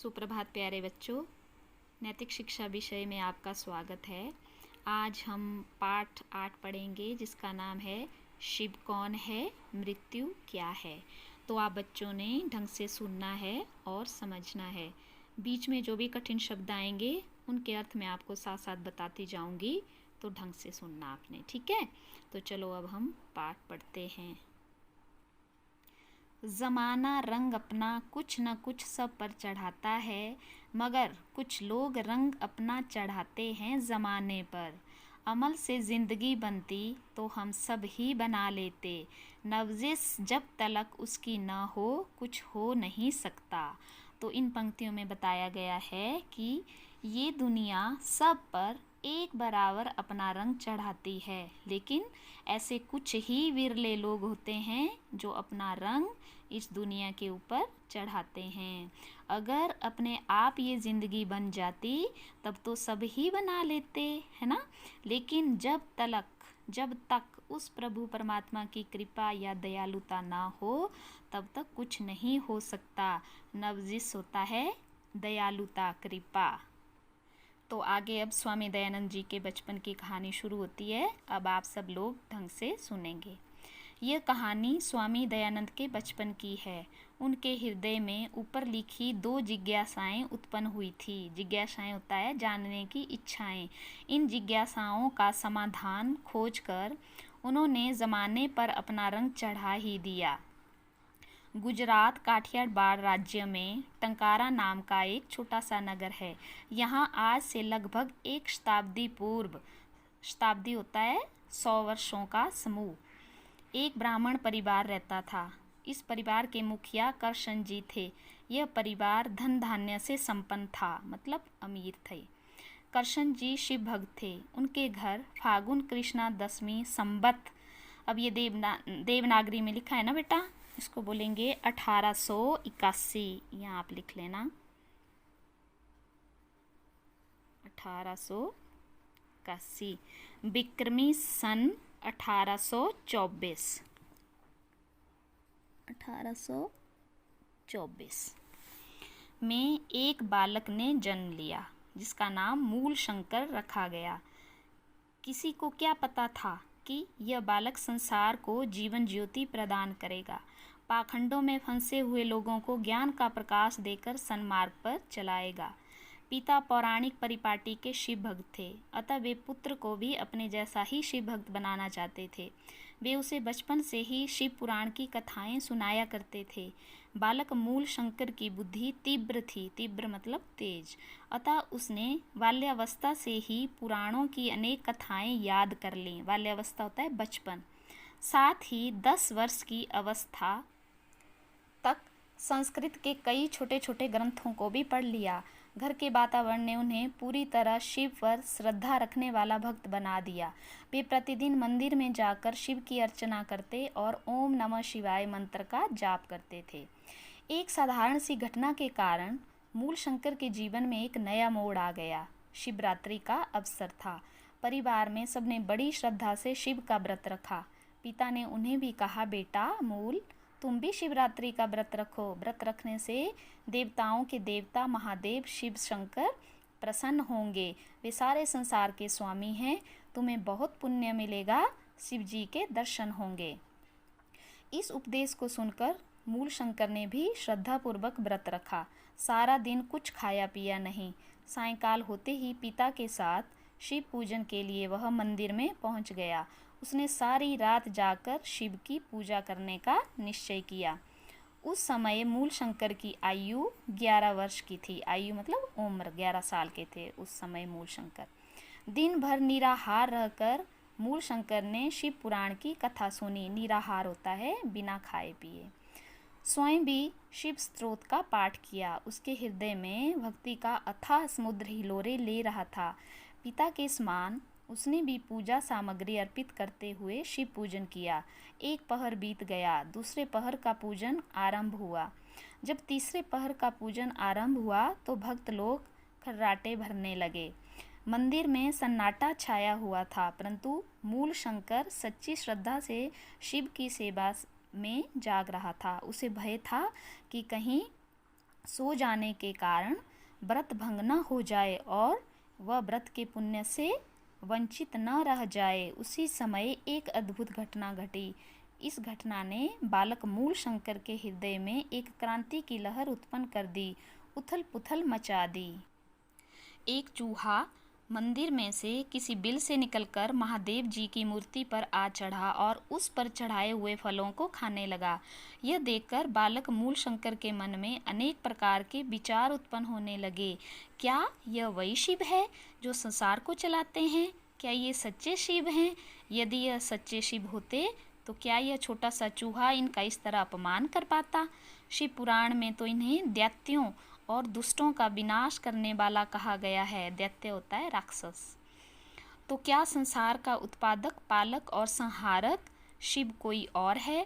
सुप्रभात प्यारे बच्चों, नैतिक शिक्षा विषय में आपका स्वागत है। आज हम पाठ 8 पढ़ेंगे जिसका नाम है शिव कौन है, मृत्यु क्या है। तो आप बच्चों ने ढंग से सुनना है और समझना है। बीच में जो भी कठिन शब्द आएंगे उनके अर्थ मैं आपको साथ साथ बताती जाऊंगी, तो ढंग से सुनना आपने, ठीक है। तो चलो अब हम पाठ पढ़ते हैं। ज़माना रंग अपना कुछ न कुछ सब पर चढ़ाता है, मगर कुछ लोग रंग अपना चढ़ाते हैं ज़माने पर। अमल से ज़िंदगी बनती तो हम सब ही बना लेते, नवजिश जब तलक उसकी न हो कुछ हो नहीं सकता। तो इन पंक्तियों में बताया गया है कि ये दुनिया सब पर एक बराबर अपना रंग चढ़ाती है, लेकिन ऐसे कुछ ही विरले लोग होते हैं जो अपना रंग इस दुनिया के ऊपर चढ़ाते हैं। अगर अपने आप ये ज़िंदगी बन जाती तब तो सब ही बना लेते, है ना। लेकिन जब तक उस प्रभु परमात्मा की कृपा या दयालुता ना हो तब तक कुछ नहीं हो सकता। नवजिश होता है दयालुता, कृपा। तो आगे अब स्वामी दयानंद जी के बचपन की कहानी शुरू होती है। अब आप सब लोग ढंग से सुनेंगे। यह कहानी स्वामी दयानंद के बचपन की है। उनके हृदय में ऊपर लिखी 2 जिज्ञासाएं उत्पन्न हुई थी। जिज्ञासाएं होता है जानने की इच्छाएं। इन जिज्ञासाओं का समाधान खोजकर उन्होंने ज़माने पर अपना रंग चढ़ा ही दिया। गुजरात काठियावाड़ राज्य में टंकारा नाम का एक छोटा सा नगर है। यहाँ आज से लगभग 1 शताब्दी पूर्व, शताब्दी होता है 100 वर्षों का समूह, एक ब्राह्मण परिवार रहता था। इस परिवार के मुखिया करशन जी थे। यह परिवार धन धान्य से संपन्न था, मतलब अमीर थे। करशन जी शिव भक्त थे। उनके घर फागुन कृष्णा दशमी संबत, अब ये देवनागरी में लिखा है ना बेटा, इसको बोलेंगे 1881। यहाँ आप लिख लेना 1881, विक्रमी सन 1824 में एक बालक ने जन्म लिया जिसका नाम मूल शंकर रखा गया। किसी को क्या पता था कि यह बालक संसार को जीवन ज्योति प्रदान करेगा, पाखंडों में फंसे हुए लोगों को ज्ञान का प्रकाश देकर सन्मार्ग पर चलाएगा। पिता पौराणिक परिपाटी के शिव भक्त थे, अतः वे पुत्र को भी अपने जैसा ही शिव भक्त बनाना चाहते थे। वे उसे बचपन से ही शिव पुराण की कथाएं सुनाया करते थे। बालक मूल शंकर की बुद्धि तीव्र थी, तीव्र मतलब तेज, अतः उसने बाल्यावस्था से ही पुराणों की अनेक कथाएं याद कर लीं। बाल्यावस्था होता है बचपन। साथ ही 10 वर्ष की अवस्था तक संस्कृत के कई छोटे छोटे ग्रंथों को भी पढ़ लिया। घर के वातावरण ने उन्हें पूरी तरह शिव पर श्रद्धा रखने वाला भक्त बना दिया। वे प्रतिदिन मंदिर में जाकर शिव की अर्चना करते और ओम नमः शिवाय मंत्र का जाप करते थे। एक साधारण सी घटना के कारण मूल शंकर के जीवन में एक नया मोड़ आ गया। शिवरात्रि का अवसर था। परिवार में सबने बड़ी श्रद्धा से शिव का व्रत रखा। पिता ने उन्हें भी कहा, बेटा मूल, तुम भी शिवरात्रि का व्रत रखो। व्रत रखने से देवताओं के देवता महादेव शिव शंकर प्रसन्न होंगे। वे सारे संसार के स्वामी हैं, तुम्हें बहुत पुण्य मिलेगा, शिव जी के दर्शन होंगे। इस उपदेश को सुनकर मूल शंकर ने भी श्रद्धापूर्वक व्रत रखा। सारा दिन कुछ खाया पिया नहीं। सायंकाल होते ही पिता के साथ शिव पूजन के लिए वह मंदिर में पहुंच गया। उसने सारी रात जाकर शिव की पूजा करने का निश्चय किया। उस समय मूल शंकर की आयु 11 वर्ष की थी। आयु मतलब उम्र, 11 साल के थे उस समय मूल शंकर। दिन भर निराहार रहकर मूल शंकर ने शिव पुराण की कथा सुनी। निराहार होता है बिना खाए पिए। स्वयं भी शिव स्तोत्र का पाठ किया। उसके हृदय में भक्ति का अथाह समुद्र हिलोरे ले रहा था। पिता के समान उसने भी पूजा सामग्री अर्पित करते हुए शिव पूजन किया। एक पहर बीत गया, दूसरे पहर का पूजन आरंभ हुआ। जब तीसरे पहर का पूजन आरंभ हुआ तो भक्त लोग खर्राटे भरने लगे। मंदिर में सन्नाटा छाया हुआ था, परंतु मूल शंकर सच्ची श्रद्धा से शिव की सेवा में जाग रहा था। उसे भय था कि कहीं सो जाने के कारण व्रत भंग न हो जाए और वह व्रत के पुण्य से वंचित न रह जाए। उसी समय एक अद्भुत घटना घटी। इस घटना ने बालक मूल शंकर के हृदय में एक क्रांति की लहर उत्पन्न कर दी, उथल पुथल मचा दी। एक चूहा मंदिर में से किसी बिल से निकलकर महादेव जी की मूर्ति पर आ चढ़ा और उस पर चढ़ाए हुए फलों को खाने लगा। यह देखकर बालक मूल शंकर के मन में अनेक प्रकार के विचार उत्पन्न होने लगे। क्या यह वही शिव है जो संसार को चलाते हैं? क्या ये सच्चे शिव हैं? यदि यह सच्चे शिव होते तो क्या यह छोटा सा चूहा इनका इस तरह अपमान कर पाता? शिव पुराण में तो इन्हें दैत्यों और दुष्टों का विनाश करने वाला कहा गया है। दैत्य होता है राक्षस। तो क्या संसार का उत्पादक, पालक और संहारक शिव कोई और है?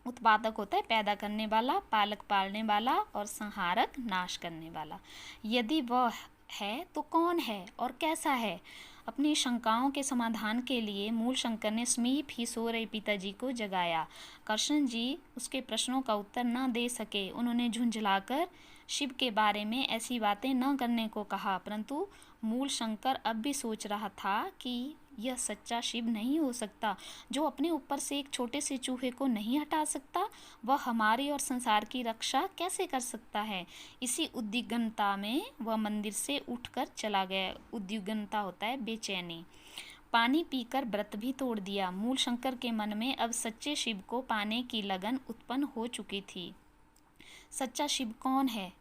उत्पादक होता है पैदा करने वाला, पालक पालने वाला और संहारक नाश करने वाला। यदि वह है तो कौन है और कैसा है? अपनी शंकाओं के समाधान के लिए मूल शंकर ने समीप ही सो रहे पिताजी को जगाया। कृष्ण जी उसके प्रश्नों का उत्तर न दे सके। उन्होंने झुंझलाकर शिव के बारे में ऐसी बातें न करने को कहा, परंतु मूल शंकर अब भी सोच रहा था कि यह सच्चा शिव नहीं हो सकता। जो अपने ऊपर से एक छोटे से चूहे को नहीं हटा सकता, वह हमारी और संसार की रक्षा कैसे कर सकता है? इसी उद्विग्नता में वह मंदिर से उठकर चला गया। उद्विग्नता होता है बेचैनी। पानी पीकर व्रत भी तोड़ दिया। मूल शंकर के मन में अब सच्चे शिव को पाने की लगन उत्पन्न हो चुकी थी। सच्चा शिव कौन है?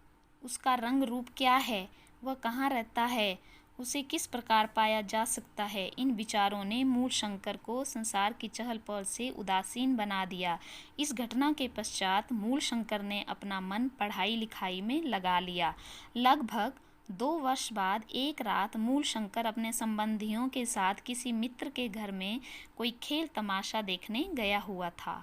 उसका रंग रूप क्या है? वह कहाँ रहता है? उसे किस प्रकार पाया जा सकता है? इन विचारों ने मूल शंकर को संसार की चहल पहल से उदासीन बना दिया। इस घटना के पश्चात मूल शंकर ने अपना मन पढ़ाई लिखाई में लगा लिया। लगभग 2 वर्ष बाद एक रात मूल शंकर अपने संबंधियों के साथ किसी मित्र के घर में कोई खेल तमाशा देखने गया हुआ था।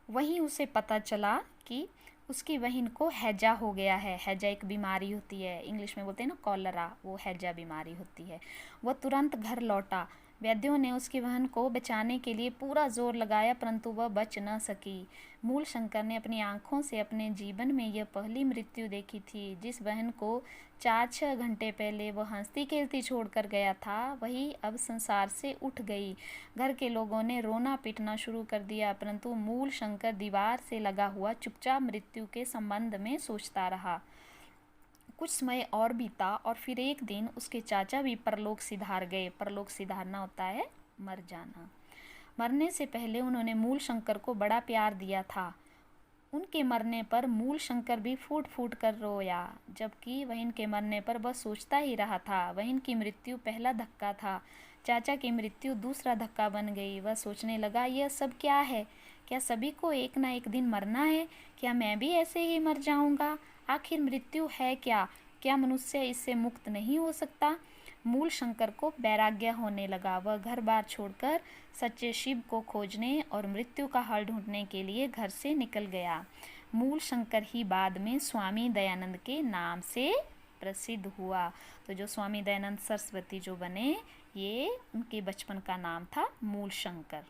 वहीं उसे पता चला कि उसकी बहन को हैजा हो गया है। हैजा एक बीमारी होती है, इंग्लिश में बोलते हैं ना कॉलरा, वो हैजा बीमारी होती है। वह तुरंत घर लौटा। वैद्यों ने उसकी बहन को बचाने के लिए पूरा जोर लगाया, परंतु वह बच न सकी। मूल शंकर ने अपनी आंखों से अपने जीवन में यह पहली मृत्यु देखी थी। जिस बहन को 4-6 घंटे पहले वह हंसती खेलती छोड़कर गया था, वही अब संसार से उठ गई। घर के लोगों ने रोना पीटना शुरू कर दिया, परंतु मूल शंकर दीवार से लगा हुआ चुपचाप मृत्यु के संबंध में सोचता रहा। कुछ समय और बीता और फिर एक दिन उसके चाचा भी परलोक सिधार गए। परलोक सिधारना होता है मर जाना। मरने से पहले उन्होंने मूल शंकर को बड़ा प्यार दिया था। उनके मरने पर मूल शंकर भी फूट फूट कर रोया, जबकि बहन के मरने पर वह सोचता ही रहा था। बहन की मृत्यु पहला धक्का था, चाचा की मृत्यु दूसरा धक्का बन गई। वह सोचने लगा, यह सब क्या है? क्या सभी को एक ना एक दिन मरना है? क्या मैं भी ऐसे ही मर जाऊंगा? आखिर मृत्यु है क्या? क्या मनुष्य इससे मुक्त नहीं हो सकता? मूल शंकर को वैराग्य होने लगा। वह घर बार छोड़कर सच्चे शिव को खोजने और मृत्यु का हल ढूंढने के लिए घर से निकल गया। मूल शंकर ही बाद में स्वामी दयानंद के नाम से प्रसिद्ध हुआ। तो जो स्वामी दयानंद सरस्वती जो बने, ये उनके बचपन का नाम था मूल शंकर।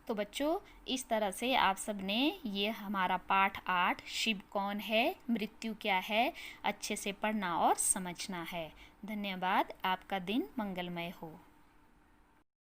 तो बच्चों, इस तरह से आप सब ने ये हमारा पाठ 8 शिव कौन है, मृत्यु क्या है, अच्छे से पढ़ना और समझना है। धन्यवाद। आपका दिन मंगलमय हो।